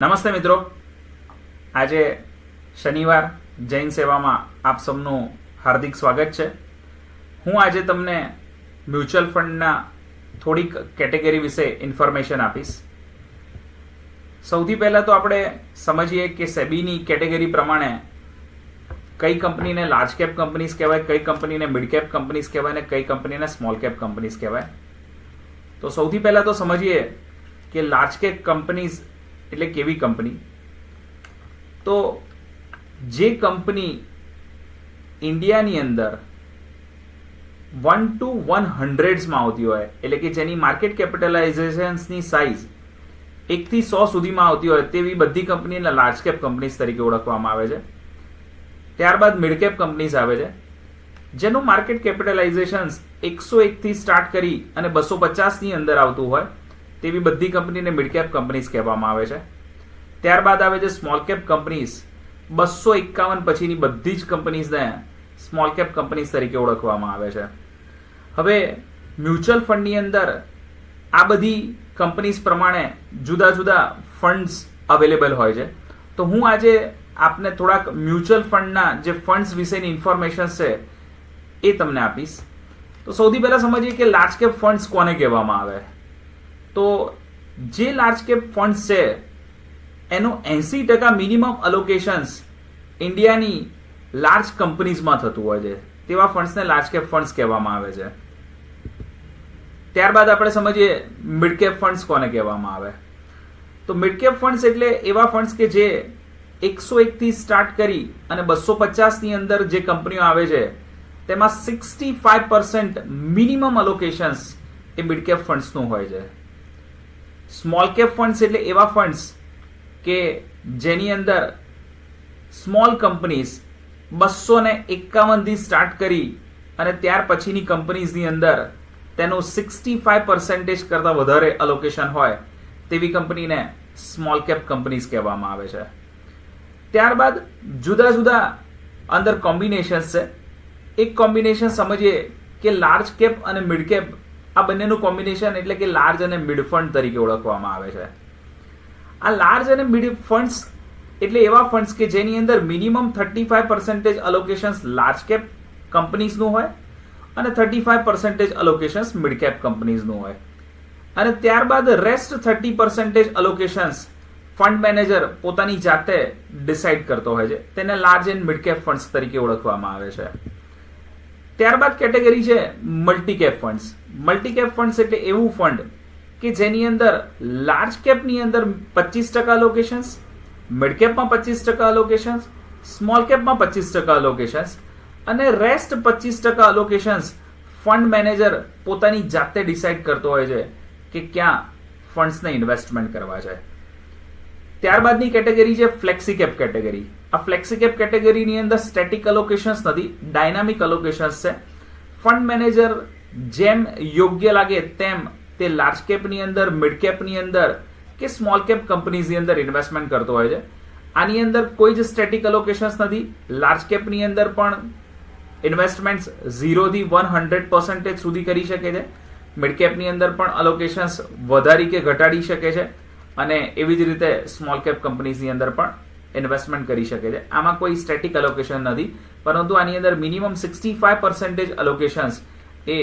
નમસ્તે મિત્રો, આજે શનિવાર જૈન સેવામાં આપ સૌનું હાર્દિક સ્વાગત છે. હું આજે તમને મ્યુચ્યુઅલ ફંડના થોડીક કેટેગરી વિશે ઇન્ફોર્મેશન આપીશ. સૌથી પહેલાં તો આપણે સમજીએ કે સેબીની કેટેગરી પ્રમાણે કઈ કંપનીને લાર્જ કેપ કંપનીઝ કહેવાય, કઈ કંપનીને મિડ કેપ કંપનીઝ કહેવાય ને કઈ કંપનીને સ્મોલ કેપ કંપનીઝ કહેવાય. તો સૌથી પહેલાં તો સમજીએ કે લાર્જ કેપ કંપનીઝ એટલે કેવી કંપની. તો જે કંપની ઇન્ડિયાની અંદર 1 to 100માં આવતી હોય, એટલે કે જેની માર્કેટ કેપિટલાઇઝેશનની સાઇઝ 1 થી 100 સુધીમાં આવતી હોય તેવી બધી કંપનીને લાર્જ કેપ કંપનીઝ તરીકે ઓળખવામાં આવે છે. ત્યારબાદ મિડ કેપ કંપનીઝ આવે છે, જેનું માર્કેટ કેપિટલાઇઝેશન 101 થી સ્ટાર્ટ કરી અને 250ની અંદર આવતું હોય તેવી બધી કંપનીને મિડ કેપ કંપનીઝ કહેવામાં આવે છે. ત્યારબાદ આવે છે સ્મોલ કેપ કંપનીઝ. 251 પછીની બધી જ કંપનીઝને સ્મોલ કેપ કંપનીઝ તરીકે ઓળખવામાં આવે છે. હવે મ્યુચ્યુઅલ ફંડની અંદર આ બધી કંપનીઝ પ્રમાણે જુદા જુદા ફંડ્સ અવેલેબલ હોય છે. તો હું આજે આપને થોડાક મ્યુચ્યુઅલ ફંડના જે ફંડ્સ વિશેની ઇન્ફોર્મેશન છે એ તમને આપીશ. તો સૌથી પહેલા સમજીએ કે લાર્જ કેપ ફંડ્સ કોને કહેવામાં આવે. તો જે લાર્જ કેપ ફંડ્સ છે એનું 80% મિનિમમ અલોકેશન્સ ઇન્ડિયાની લાર્જ કંપનીઝમાં થતું હોય છે, તેવા ફંડ્સને લાર્જ કેપ ફંડ્સ કહેવામાં આવે છે. ત્યારબાદ આપણે સમજીએ મિડ કેપ ફંડ્સ કોને કહેવામાં આવે. તો મિડ કેપ ફંડ્સ એટલે એવા ફંડ્સ કે જે 101 થી સ્ટાર્ટ કરી અને 250ની અંદર જે કંપનીઓ આવે છે તેમાં 65% મિનિમમ અલોકેશન્સ એ મિડ કેપ ફંડ્સનું હોય છે. સ્મોલ કેપ ફંડ્સ એટલે એવા ફંડ્સ કે જેની અંદર સ્મોલ કંપનીઝ 251 થી સ્ટાર્ટ કરી અને ત્યાર પછીની કંપનીઝની અંદર તેનું 65% કરતાં વધારે અલોકેશન હોય તેવી કંપનીને સ્મોલ કેપ કંપનીઝ કહેવામાં આવે છે. ત્યારબાદ જુદા જુદા અંદર કોમ્બિનેશન્સ છે. એક કોમ્બિનેશન સમજીએ કે લાર્જ કેપ અને મિડ કેપ, આ બંનેનું કોમ્બિનેશન એટલે કે લાર્જ અને મિડ ફંડ તરીકે ઓળખવામાં આવે છે. આ લાર્જ અને મિડ ફંડ્સ એટલે એવા ફંડ્સ કે જેની અંદર મિનિમમ 35% અલોકેશન્સ લાર્જ કેપ કંપનીઝનું હોય અને 35% અલોકેશન્સ મિડ કેપ કંપનીઝનું હોય, અને ત્યારબાદ રેસ્ટ 30% અલોકેશન્સ ફંડ મેનેજર પોતાની જાતે ડિસાઇડ કરતો હોય છે. તેને large and mid cap funds તરીકે ઓળખવામાં આવે છે. ત્યારબાદ કેટેગરી છે multi cap funds. Multi cap funds એટલે એવું ફંડ કે જેની અંદર લાર્જ કેપની અંદર 25% અલોકેશન્સ, મિડ કેપમાં 25% અલોકેશન્સ, સ્મોલ કેપમાં 25% અલોકેશન્સ અને રેસ્ટ 25% અલોકેશન્સ ફંડ મેનેજર પોતાની જાતે ડિસાઇડ કરતો હોય છે કે ક્યાં ફંડ્સને ઇન્વેસ્ટમેન્ટ કરવા છે. ત્યારબાદની કેટેગરી છે ફ્લેક્સી કેપ કેટેગરી. આ ફ્લેક્સી કેપ કેટેગરીની અંદર સ્ટેટિક અલોકેશન્સ નથી, ડાયનામિક અલોકેશન્સ છે. ફંડ મેનેજર જેમ યોગ્ય લાગે તેમ તે લાર્જ કેપની અંદર, મિડ કેપની અંદર કે સ્મોલ કેપ કંપનીઝની અંદર ઇન્વેસ્ટમેન્ટ કરતો હોય છે. આની અંદર કોઈ જ સ્ટેટિક અલોકેશન્સ નથી. લાર્જ કેપની અંદર પણ ઇન્વેસ્ટમેન્ટ 0 થી 100% સુધી કરી શકે છે. મિડ કેપની અંદર પણ અલોકેશન્સ વધારી કે ઘટાડી શકે છે અને એવી જ રીતે સ્મોલ કેપ કંપનીઝની અંદર પણ ઇન્વેસ્ટમેન્ટ કરી શકે છે. આમાં કોઈ સ્ટેટિક અલોકેશન નથી, પરંતુ આની અંદર મિનિમમ 65% અલોકેશન્સ એ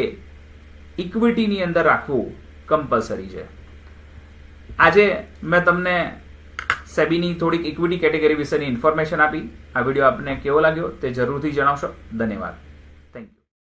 ઇક્વિટીની અંદર રાખવું કમ્પલસરી છે. આજે મેં તમને સેબીની થોડીક ઇક્વિટી કેટેગરી વિશેની ઇન્ફોર્મેશન આપી. આ વિડીયો આપને કેવો લાગ્યો તે જરૂરથી જણાવશો. ધન્યવાદ.